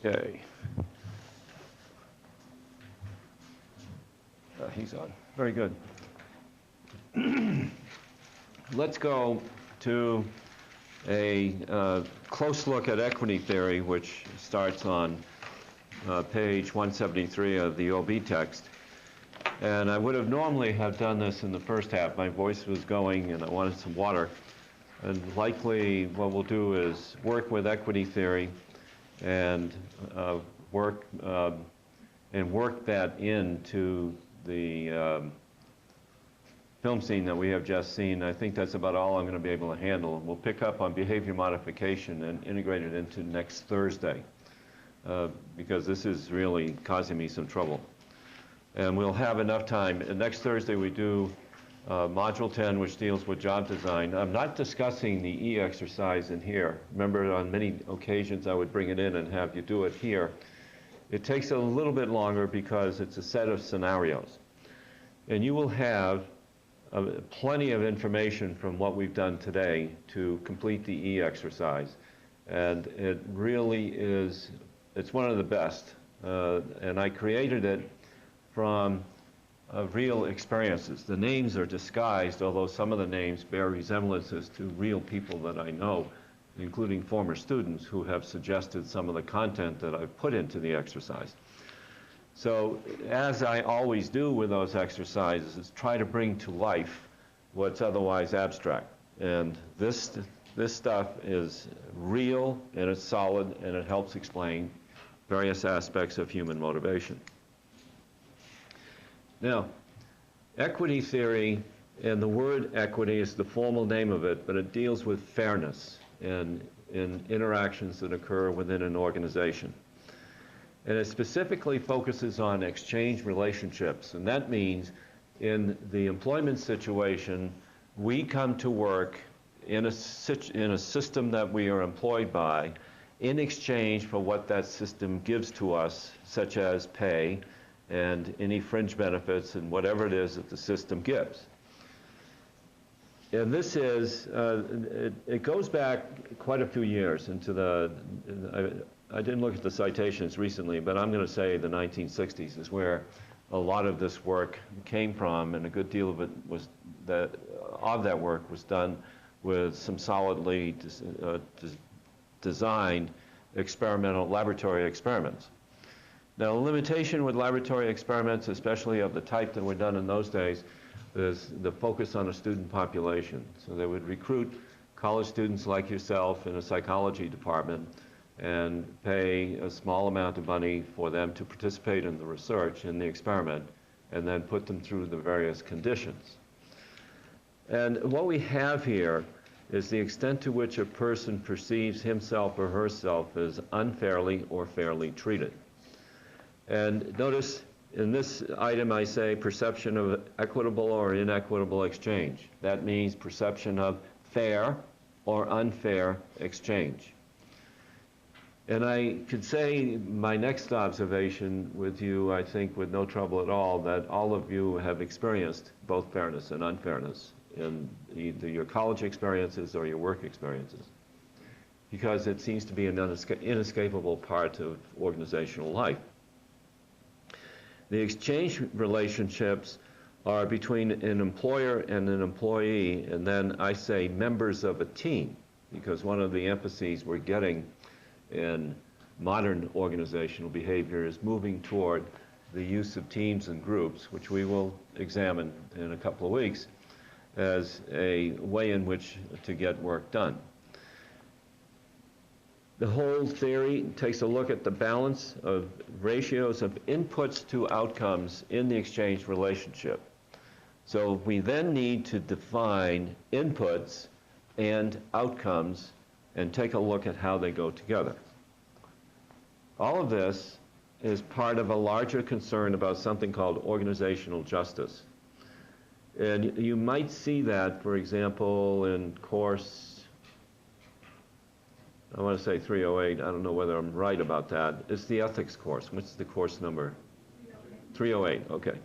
Okay. He's on. Very good. Let's go to a close look at equity theory, which starts on page 173 of the OB text. And I would have normally have done this in the first half. My voice was going and I wanted some water. And likely what we'll do is work with equity theory and work that into the film scene that we have just seen. I think that's about all I'm going to be able to handle. We'll pick up on behavior modification and integrate it into next Thursday because this is really causing me some trouble. And we'll have enough time. And next Thursday we do Module 10, which deals with job design. I'm not discussing the E exercise in here. Remember, on many occasions I would bring it in and have you do it here. It takes a little bit longer because it's a set of scenarios. And you will have plenty of information from what we've done today to complete the E exercise. And it really is, it's one of the best. And I created it from real experiences. The names are disguised, although some of the names bear resemblances to real people that I know, including former students who have suggested some of the content that I've put into the exercise. So, as I always do with those exercises, is try to bring to life what's otherwise abstract. And this stuff is real, and it's solid, and it helps explain various aspects of human motivation. Now, equity theory, and the word equity is the formal name of it, but it deals with fairness in interactions that occur within an organization. And it specifically focuses on exchange relationships, and that means in the employment situation, we come to work in a system that we are employed by in exchange for what that system gives to us, such as pay and any fringe benefits and whatever it is that the system gives. And this is, it goes back quite a few years into I didn't look at the citations recently, but I'm going to say the 1960s is where a lot of this work came from, and a good deal of it was that work was done with some solidly designed experimental laboratory experiments. Now, the limitation with laboratory experiments, especially of the type that were done in those days, is the focus on a student population. So they would recruit college students like yourself in a psychology department and pay a small amount of money for them to participate in the research, in the experiment, and then put them through the various conditions. And what we have here is the extent to which a person perceives himself or herself as unfairly or fairly treated. And notice in this item I say perception of equitable or inequitable exchange. That means perception of fair or unfair exchange. And I could say my next observation with you, I think with no trouble at all, that all of you have experienced both fairness and unfairness in either your college experiences or your work experiences, because it seems to be an inescapable part of organizational life. The exchange relationships are between an employer and an employee, and then I say members of a team, because one of the emphases we're getting in modern organizational behavior is moving toward the use of teams and groups, which we will examine in a couple of weeks, as a way in which to get work done. The whole theory takes a look at the balance of ratios of inputs to outcomes in the exchange relationship. So we then need to define inputs and outcomes and take a look at how they go together. All of this is part of a larger concern about something called organizational justice. And you might see that, for example, in course, I want to say 308, I don't know whether I'm right about that. It's the ethics course. What's the course number? 308, okay.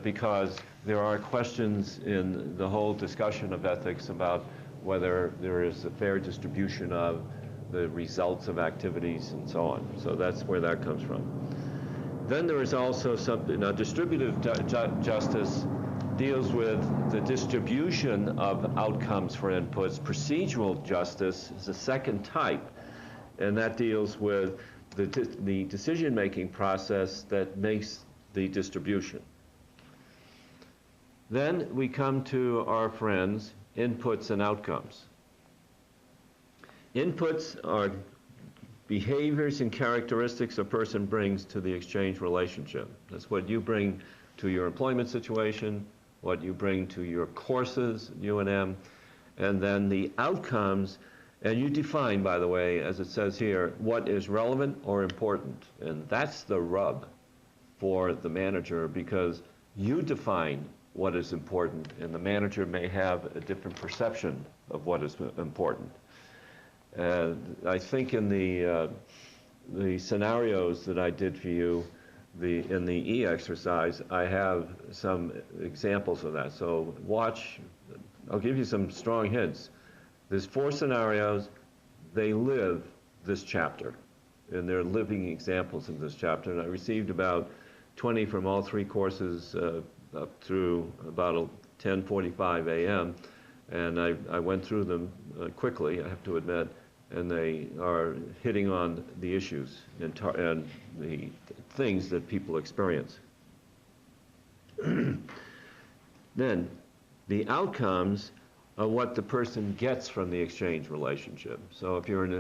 Because there are questions in the whole discussion of ethics about whether there is a fair distribution of the results of activities and so on. So that's where that comes from. Then there is also something, now distributive justice deals with the distribution of outcomes for inputs. Procedural justice is a second type, and that deals with the decision-making process that makes the distribution. Then we come to our friends, inputs and outcomes. Inputs are behaviors and characteristics a person brings to the exchange relationship. That's what you bring to your employment situation, what you bring to your courses, UNM, and then the outcomes, and you define, by the way, as it says here, what is relevant or important, and that's the rub. for the manager, because you define what is important, and the manager may have a different perception of what is important. And I think in the scenarios that I did for you, in the E exercise, I have some examples of that. So watch, I'll give you some strong hints. There's 4 scenarios. They live this chapter, and they're living examples of this chapter. And I received about 20 from all 3 courses up through about 10:45 a.m. And I went through them quickly, I have to admit, and they are hitting on the issues and the things that people experience. Then, the outcomes are what the person gets from the exchange relationship. So if you're in a